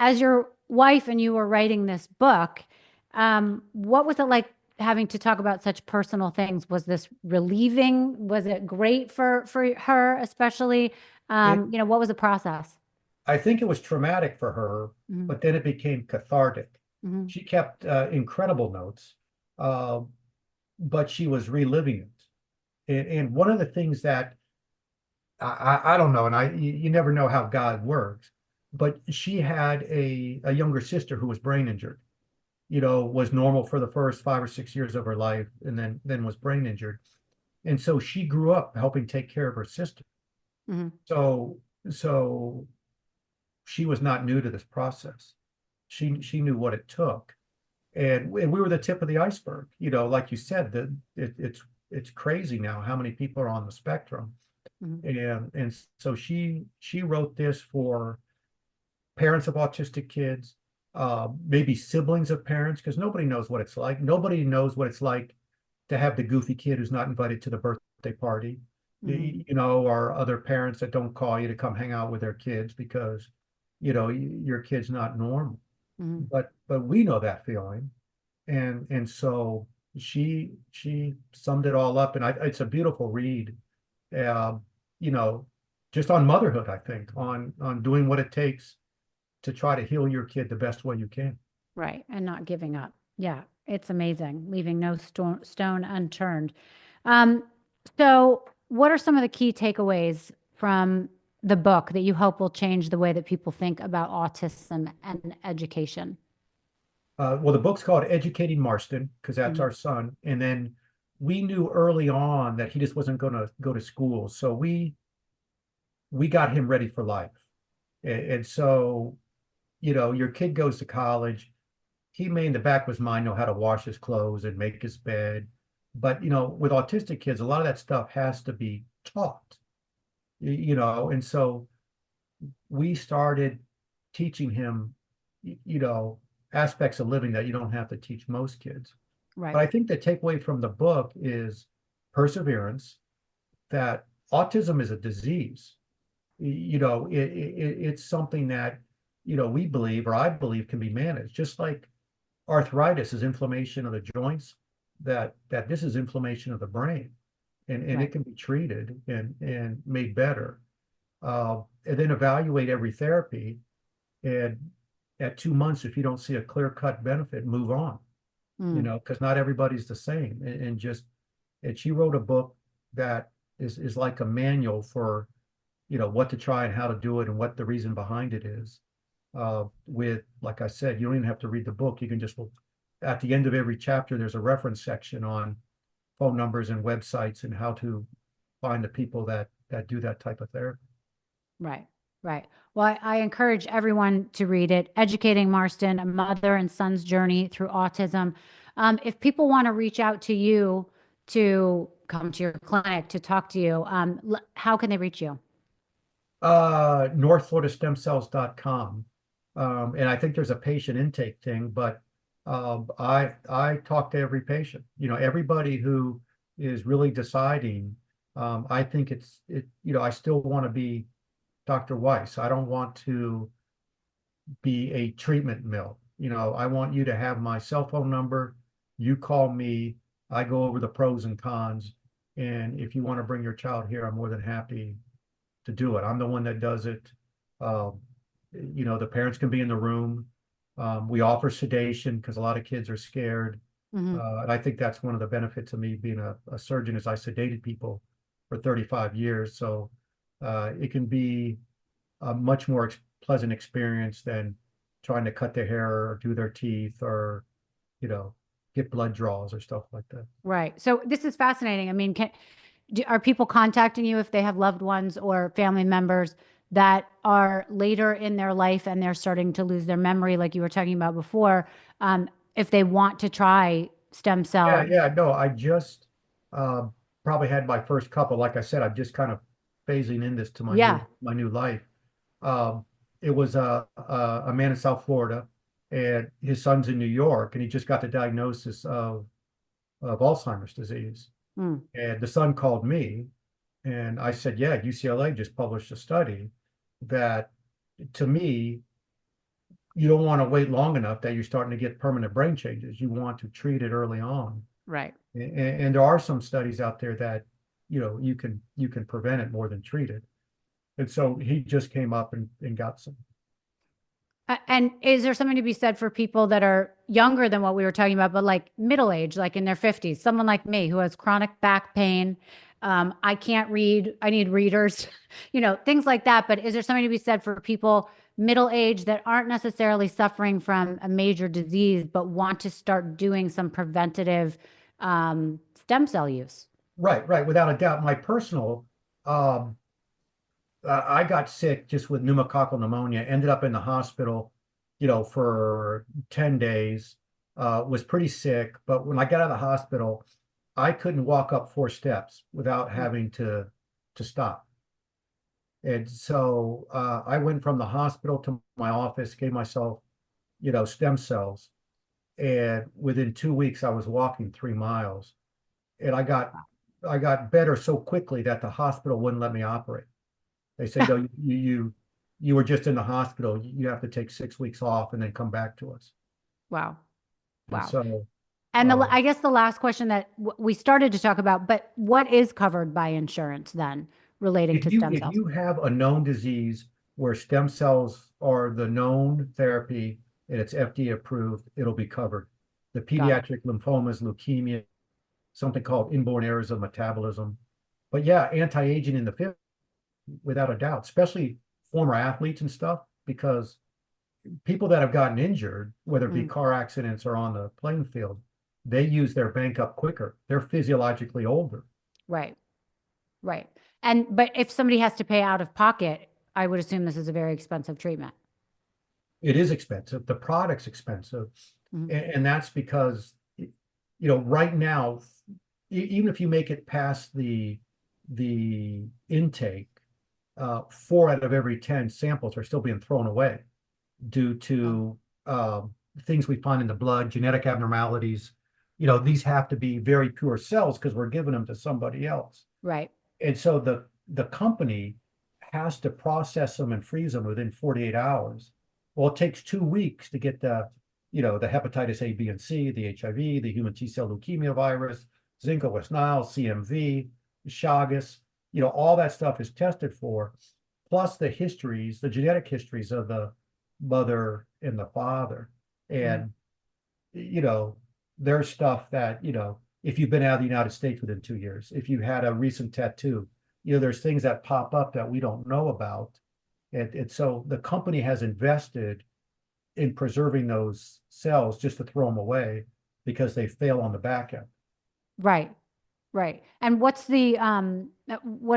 as your wife and you were writing this book, what was it like having to talk about such personal things? Was this relieving? Was it great for her, especially? It, What was the process? I think it was traumatic for her, Mm-hmm. but then it became cathartic. Mm-hmm. She kept incredible notes, uh, but she was reliving it. And one of the things that I don't know, and you never know how God works, but she had a younger sister who was brain injured, was normal for the first 5 or 6 years of her life, and then was brain injured. And so she grew up helping take care of her sister. Mm-hmm. So so she was not new to this process. She knew what it took, and we were the tip of the iceberg. Like you said, it's crazy now how many people are on the spectrum, Mm-hmm. and so she wrote this for parents of autistic kids, maybe siblings of parents, because nobody knows what it's like. Nobody knows what it's like to have the goofy kid who's not invited to the birthday party, Mm-hmm. or other parents that don't call you to come hang out with their kids because, your kid's not normal. Mm-hmm. But we know that feeling, and so she summed it all up, and it's a beautiful read, uh, you know, just on motherhood, I think, on doing what it takes to try to heal your kid the best way you can. Right. And not giving up. Yeah. It's amazing, leaving no stone unturned. Um, so, what are some of the key takeaways from the book that you hope will change the way that people think about autism and education? Well, the book's called Educating Marston because that's Mhm. our son. And then we knew early on that he just wasn't going to go to school. So we got him ready for life. And so, your kid goes to college. He may in the back of his mind know how to wash his clothes and make his bed. But, with autistic kids, a lot of that stuff has to be taught, and so we started teaching him, you know, aspects of living that you don't have to teach most kids. But Right. I think the takeaway from the book is perseverance, that autism is a disease. It's something that, we believe, or I believe, can be managed, just like arthritis is inflammation of the joints, that this is inflammation of the brain, and Right. it can be treated and made better. And then evaluate every therapy, and at 2 months, if you don't see a clear-cut benefit, move on, Mm. because not everybody's the same. And she wrote a book that is like a manual for, what to try and how to do it and what the reason behind it is. With, like I said, you don't even have to read the book. You can just look at the end of every chapter, there's a reference section on phone numbers and websites and how to find the people that do that type of therapy. Right. Right. Well, I encourage everyone to read it. Educating Marston, a mother and son's journey through autism. If people want to reach out to you to come to your clinic to talk to you, how can they reach you? Northfloridastemcells.com. And I think there's a patient intake thing, but I talk to every patient, everybody who is really deciding. I think I still want to be Dr. Weiss. I don't want to be a treatment mill. I want you to have my cell phone number. You call me. I go over the pros and cons. And if you want to bring your child here, I'm more than happy to do it. I'm the one that does it. Uh, the parents can be in the room. We offer sedation because a lot of kids are scared. Hmm. And I think that's one of the benefits of me being a surgeon is I sedated people for 35 years. So it can be a much more pleasant experience than trying to cut their hair or do their teeth or, you know, get blood draws or stuff like that. Right. So this is fascinating. I mean, are people contacting you if they have loved ones or family members that are later in their life and they're starting to lose their memory, like you were talking about before, if they want to try stem Yeah, cell? yeah, no, I just uh, probably had my first couple. Like I said, I'm just kind of phasing in this to my new Yeah. my new life. Um, it was a man in South Florida, and his son's in New York, and he just got the diagnosis of Alzheimer's disease. Mm. And the son called me, and I said, "Yeah, UCLA just published a study that, to me, you don't want to wait long enough that you're starting to get permanent brain changes. You want to treat it early on. Right. And there are some studies out there that, you can prevent it more than treat it. And so he just came up and got some. And is there something to be said for people that are younger than what we were talking about, but like middle age, like in their 50s, someone like me who has chronic back pain? I can't read, I need readers, things like that. But is there something to be said for people middle age that aren't necessarily suffering from a major disease, but want to start doing some preventative stem cell use? Right, right, without a doubt. My personal, um, I got sick just with pneumococcal pneumonia, ended up in the hospital, for 10 days, was pretty sick. But when I got out of the hospital, I couldn't walk up 4 steps without having to stop. And so I went from the hospital to my office, gave myself, stem cells. And within 2 weeks, I was walking 3 miles. And I got better so quickly that the hospital wouldn't let me operate. They said, no, you were just in the hospital. You have to take 6 weeks off and then come back to us. Wow. And Wow. so, And uh, I guess the last question that we started to talk about, but what is covered by insurance then relating if to you stem if cells? you have a known disease where stem cells are the known therapy and it's FDA approved, it'll be covered. The Got it. pediatric lymphomas, leukemia, something called inborn errors of metabolism. But yeah, anti-aging in the 50s, without a doubt, especially former athletes and stuff, because people that have gotten injured, whether it be Mm, car accidents or on the playing field, they use their bank up quicker. They're physiologically older. right. Right. But if somebody has to pay out of pocket, I would assume this is a very expensive treatment. It is expensive. The product's expensive. Mhm. And that's because, right now, even if you make it past the intake, 4 out of every 10 samples are still being thrown away due Oh, to things we find in the blood, genetic abnormalities. These have to be very pure cells because we're giving them to somebody else. right. And so the company has to process them and freeze them within 48 hours. Well, it takes 2 weeks to get the hepatitis A, B, and C, the HIV, the human T-cell leukemia virus, Zinco, West Nile, CMV, Chagas, all that stuff is tested for, plus the histories, the genetic histories of the mother and the father. Mhm. And, you know, there's stuff that, if you've been out of the United States within 2 years, if you had a recent tattoo, there's things that pop up that we don't know about. And so the company has invested in preserving those cells just to throw them away because they fail on the back end. Right. Right. And what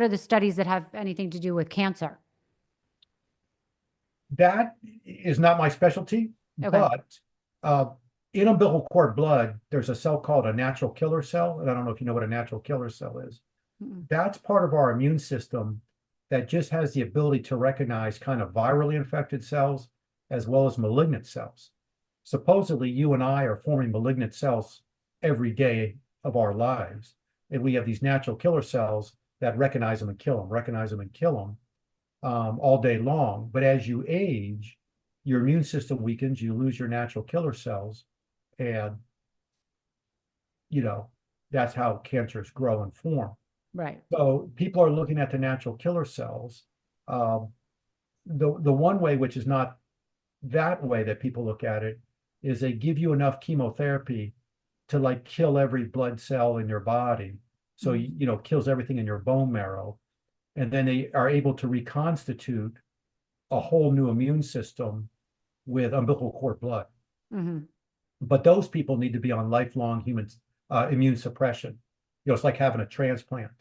are the studies that have anything to do with cancer? That is not my specialty, Okay. but uh, in umbilical cord blood, there's a cell called a natural killer cell. And I don't know if you know what a natural killer cell is. Mm, That's part of our immune system that just has the ability to recognize kind of virally infected cells as well as malignant cells. Supposedly, you and I are forming malignant cells every day of our lives. And we have these natural killer cells that recognize them and kill them, recognize them and kill them all day long. But as you age, your immune system weakens, you lose your natural killer cells, and you know that's how cancers grow and form. right. So people are looking at the natural killer cells. Um, the one way, which is not that way that people look at it, is they give you enough chemotherapy to like kill every blood cell in your body. So Mhm. kills everything in your bone marrow, and then they are able to reconstitute a whole new immune system with umbilical cord blood. Mhm. But those people need to be on lifelong human immune suppression. It's like having a transplant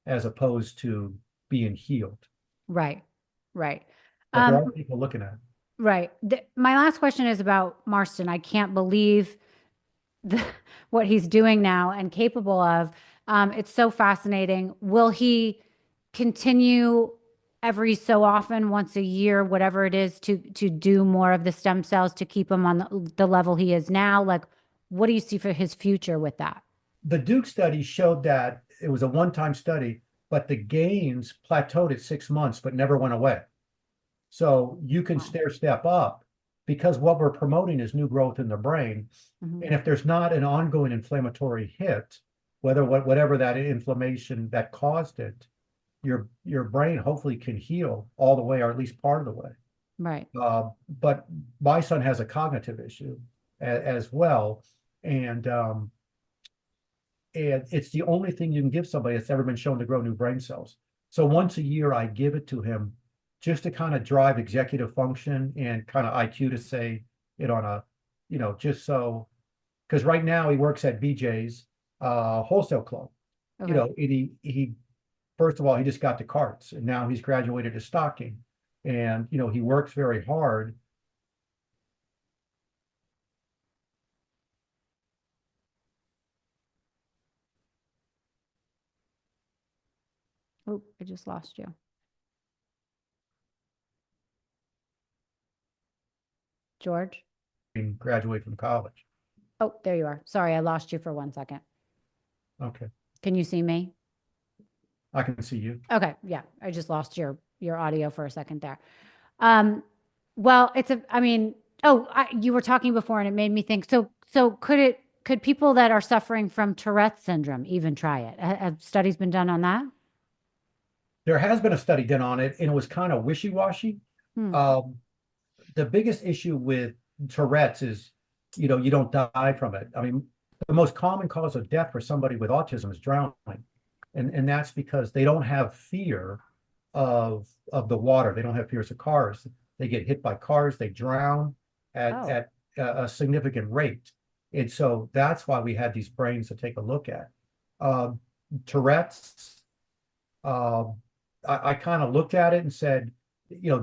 as opposed to being healed. Right. Right. But there Um, are people looking at it. right. My last question is about Marston. I can't believe the, what he's doing now and capable of. It's so fascinating. Will he continue every so often, once a year, whatever it is, to do more of the stem cells to keep him on the level he is now? Like, what do you see for his future with that? The Duke study showed that it was a one-time study, but the gains plateaued at 6 months, but never went away. So you can Wow. stair step up, because what we're promoting is new growth in the brain. Mhm. And if there's not an ongoing inflammatory hit, whatever that inflammation that caused it, your brain hopefully can heal all the way, or at least part of the way. Right. But my son has a cognitive issue as well, and it's the only thing you can give somebody that's ever been shown to grow new brain cells. So once a year, I give it to him just to kind of drive executive function and kind of IQ to say it on a, just so, because right now he works at BJ's wholesale club, Okay. and he first of all, he just got to carts, and now he's graduated to stocking, and he works very hard. Oh, I just lost you. George? And graduate from college. Oh, there you are. Sorry, I lost you for 1 second. Okay, Can you see me? I can see you. Okay, yeah, I just lost your audio for a second there. Um, well, I mean, you were talking before and it made me think. So could people that are suffering from Tourette's syndrome even try it? Have studies been done on that? There has been a study done on it, and it was kind of wishy-washy. Hmm. Um, the biggest issue with Tourette's is, you don't die from it. I mean, the most common cause of death for somebody with autism is drowning. And that's because they don't have fear of the water. They don't have fears of cars. They get hit by cars, they drown Oh. at a significant rate. And so that's why we had these brains to take a look at. Um, Tourette's, um, I kind of looked at it and said,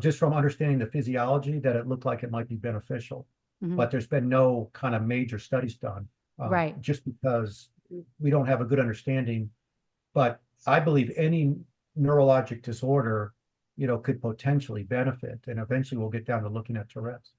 just from understanding the physiology, that it looked like it might be beneficial. Mhm. But there's been no kind of major studies done, Right. just because we don't have a good understanding. But I believe any neurologic disorder, could potentially benefit, and eventually we'll get down to looking at Tourette's.